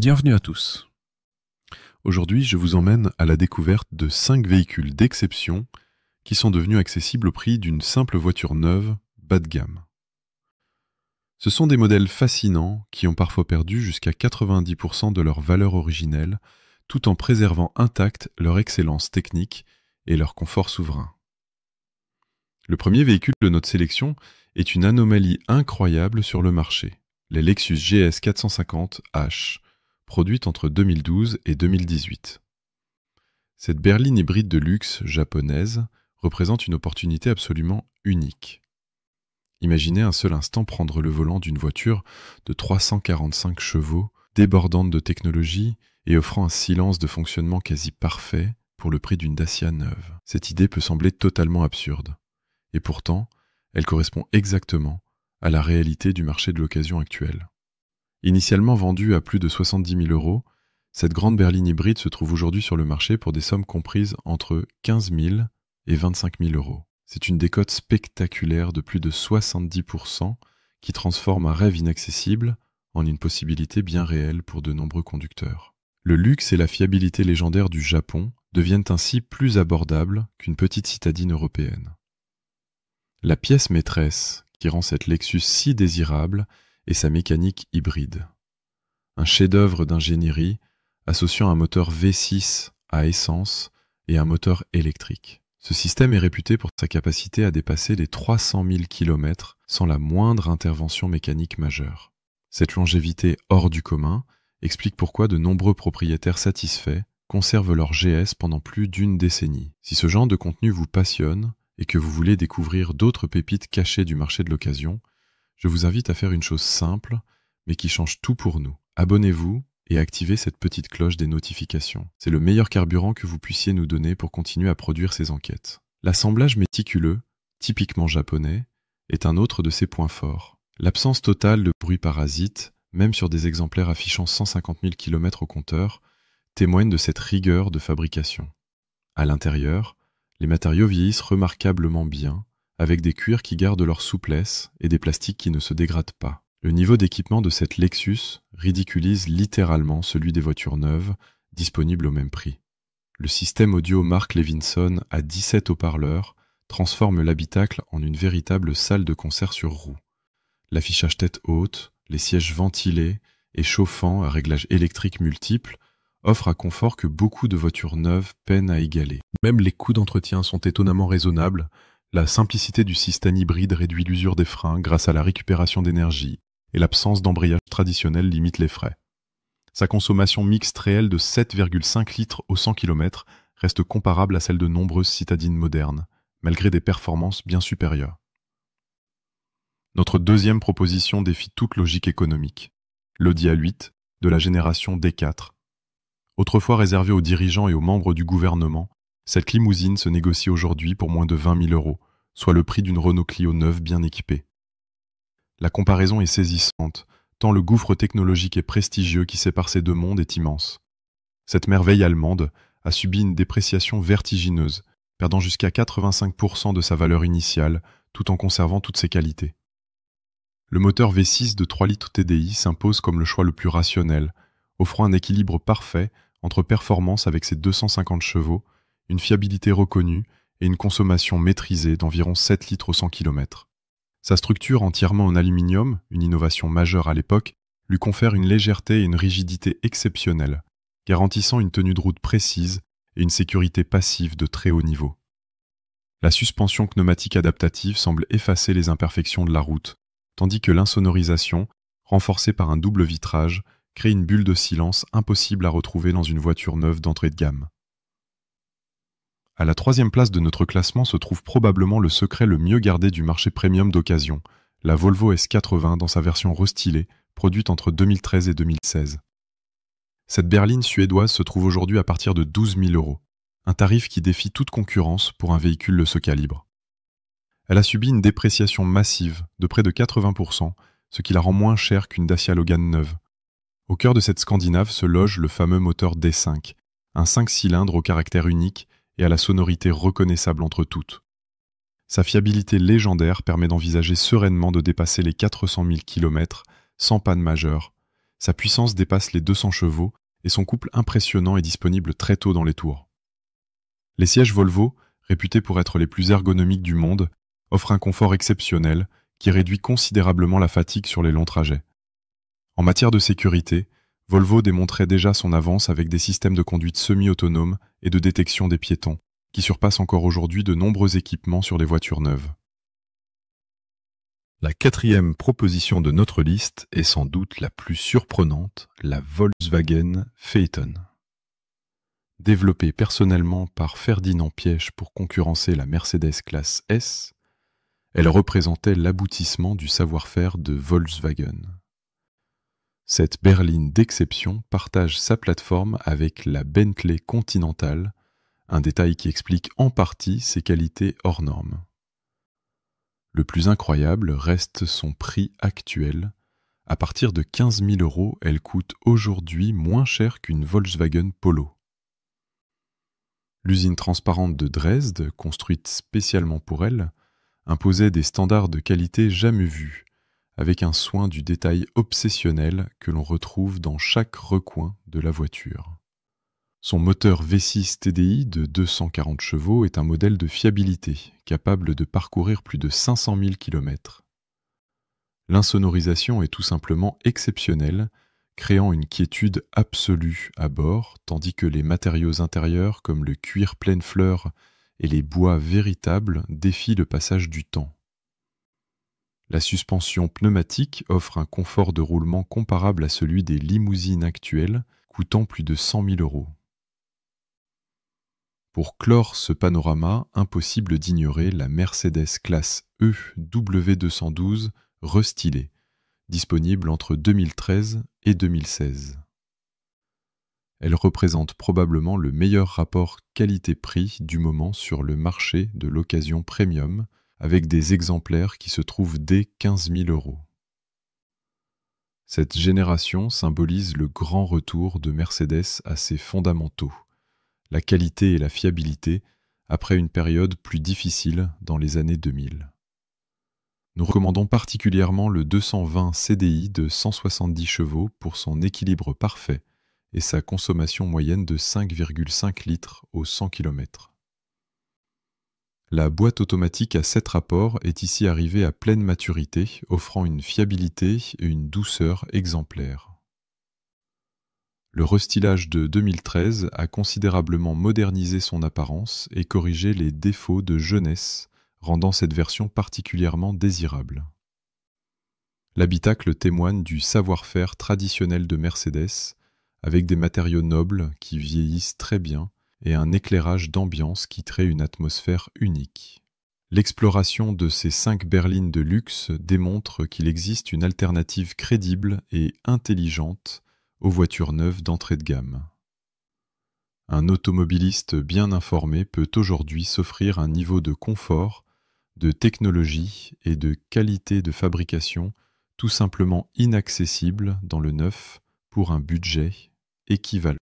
Bienvenue à tous. Aujourd'hui, je vous emmène à la découverte de 5 véhicules d'exception qui sont devenus accessibles au prix d'une simple voiture neuve bas de gamme. Ce sont des modèles fascinants qui ont parfois perdu jusqu'à 90% de leur valeur originelle, tout en préservant intacte leur excellence technique et leur confort souverain. Le premier véhicule de notre sélection est une anomalie incroyable sur le marché, les Lexus GS 450H, produite entre 2012 et 2018. Cette berline hybride de luxe japonaise représente une opportunité absolument unique. Imaginez un seul instant prendre le volant d'une voiture de 345 chevaux, débordante de technologie et offrant un silence de fonctionnement quasi parfait pour le prix d'une Dacia neuve. Cette idée peut sembler totalement absurde. Et pourtant, elle correspond exactement à la réalité du marché de l'occasion actuel. Initialement vendue à plus de 70 000 €, cette grande berline hybride se trouve aujourd'hui sur le marché pour des sommes comprises entre 15 000 et 25 000 €. C'est une décote spectaculaire de plus de 70% qui transforme un rêve inaccessible en une possibilité bien réelle pour de nombreux conducteurs. Le luxe et la fiabilité légendaire du Japon deviennent ainsi plus abordables qu'une petite citadine européenne. La pièce maîtresse qui rend cette Lexus si désirable est sa mécanique hybride. Un chef-d'œuvre d'ingénierie associant un moteur V6 à essence et un moteur électrique. Ce système est réputé pour sa capacité à dépasser les 300 000 km sans la moindre intervention mécanique majeure. Cette longévité hors du commun explique pourquoi de nombreux propriétaires satisfaits conservent leur GS pendant plus d'une décennie. Si ce genre de contenu vous passionne et que vous voulez découvrir d'autres pépites cachées du marché de l'occasion, je vous invite à faire une chose simple, mais qui change tout pour nous. Abonnez-vous et activez cette petite cloche des notifications. C'est le meilleur carburant que vous puissiez nous donner pour continuer à produire ces enquêtes. L'assemblage méticuleux, typiquement japonais, est un autre de ses points forts. L'absence totale de bruit parasite, même sur des exemplaires affichant 150 000 km au compteur, témoigne de cette rigueur de fabrication. À l'intérieur, les matériaux vieillissent remarquablement bien, avec des cuirs qui gardent leur souplesse et des plastiques qui ne se dégradent pas. Le niveau d'équipement de cette Lexus ridiculise littéralement celui des voitures neuves, disponibles au même prix. Le système audio Mark Levinson à 17 haut-parleurs transforme l'habitacle en une véritable salle de concert sur roues. L'affichage tête haute, les sièges ventilés et chauffants à réglage électrique multiples offrent un confort que beaucoup de voitures neuves peinent à égaler. Même les coûts d'entretien sont étonnamment raisonnables. La simplicité du système hybride réduit l'usure des freins grâce à la récupération d'énergie et l'absence d'embrayage traditionnel limite les frais. Sa consommation mixte réelle de 7,5 litres au 100 km reste comparable à celle de nombreuses citadines modernes, malgré des performances bien supérieures. Notre deuxième proposition défie toute logique économique. L'Audi A8 de la génération D4. Autrefois réservée aux dirigeants et aux membres du gouvernement, cette limousine se négocie aujourd'hui pour moins de 20 000 €, soit le prix d'une Renault Clio neuve bien équipée. La comparaison est saisissante, tant le gouffre technologique et prestigieux qui sépare ces deux mondes est immense. Cette merveille allemande a subi une dépréciation vertigineuse, perdant jusqu'à 85% de sa valeur initiale, tout en conservant toutes ses qualités. Le moteur V6 de 3 litres TDI s'impose comme le choix le plus rationnel, offrant un équilibre parfait entre performance avec ses 250 chevaux, une fiabilité reconnue et une consommation maîtrisée d'environ 7 litres au 100 km. Sa structure entièrement en aluminium, une innovation majeure à l'époque, lui confère une légèreté et une rigidité exceptionnelles, garantissant une tenue de route précise et une sécurité passive de très haut niveau. La suspension pneumatique adaptative semble effacer les imperfections de la route, tandis que l'insonorisation, renforcée par un double vitrage, crée une bulle de silence impossible à retrouver dans une voiture neuve d'entrée de gamme. À la troisième place de notre classement se trouve probablement le secret le mieux gardé du marché premium d'occasion, la Volvo S80 dans sa version restylée, produite entre 2013 et 2016. Cette berline suédoise se trouve aujourd'hui à partir de 12 000 €, un tarif qui défie toute concurrence pour un véhicule de ce calibre. Elle a subi une dépréciation massive de près de 80%, ce qui la rend moins chère qu'une Dacia Logan neuve. Au cœur de cette Scandinave se loge le fameux moteur D5, un 5 cylindres au caractère unique et à la sonorité reconnaissable entre toutes. Sa fiabilité légendaire permet d'envisager sereinement de dépasser les 400 000 km sans panne majeure, Sa puissance dépasse les 200 chevaux et son couple impressionnant est disponible très tôt dans les tours. Les sièges Volvo, réputés pour être les plus ergonomiques du monde, offrent un confort exceptionnel qui réduit considérablement la fatigue sur les longs trajets. En matière de sécurité, Volvo démontrait déjà son avance avec des systèmes de conduite semi-autonomes et de détection des piétons, qui surpassent encore aujourd'hui de nombreux équipements sur les voitures neuves. La quatrième proposition de notre liste est sans doute la plus surprenante, la Volkswagen Phaeton. Développée personnellement par Ferdinand Piëch pour concurrencer la Mercedes classe S, elle représentait l'aboutissement du savoir-faire de Volkswagen. Cette berline d'exception partage sa plateforme avec la Bentley Continental, un détail qui explique en partie ses qualités hors normes. Le plus incroyable reste son prix actuel. À partir de 15 000 €, elle coûte aujourd'hui moins cher qu'une Volkswagen Polo. L'usine transparente de Dresde, construite spécialement pour elle, imposait des standards de qualité jamais vus, avec un soin du détail obsessionnel que l'on retrouve dans chaque recoin de la voiture. Son moteur V6 TDI de 240 chevaux est un modèle de fiabilité, capable de parcourir plus de 500 000 km. L'insonorisation est tout simplement exceptionnelle, créant une quiétude absolue à bord, tandis que les matériaux intérieurs comme le cuir pleine fleur et les bois véritables défient le passage du temps. La suspension pneumatique offre un confort de roulement comparable à celui des limousines actuelles, coûtant plus de 100 000 €. Pour clore ce panorama, impossible d'ignorer la Mercedes classe E W212 restylée, disponible entre 2013 et 2016. Elle représente probablement le meilleur rapport qualité-prix du moment sur le marché de l'occasion premium, avec des exemplaires qui se trouvent dès 15 000 €. Cette génération symbolise le grand retour de Mercedes à ses fondamentaux, la qualité et la fiabilité, après une période plus difficile dans les années 2000. Nous recommandons particulièrement le 220 CDI de 170 chevaux pour son équilibre parfait et sa consommation moyenne de 5,5 litres au 100 km. La boîte automatique à 7 rapports est ici arrivée à pleine maturité, offrant une fiabilité et une douceur exemplaires. Le restylage de 2013 a considérablement modernisé son apparence et corrigé les défauts de jeunesse, rendant cette version particulièrement désirable. L'habitacle témoigne du savoir-faire traditionnel de Mercedes, avec des matériaux nobles qui vieillissent très bien et un éclairage d'ambiance qui crée une atmosphère unique. L'exploration de ces 5 berlines de luxe démontre qu'il existe une alternative crédible et intelligente aux voitures neuves d'entrée de gamme. Un automobiliste bien informé peut aujourd'hui s'offrir un niveau de confort, de technologie et de qualité de fabrication tout simplement inaccessible dans le neuf pour un budget équivalent.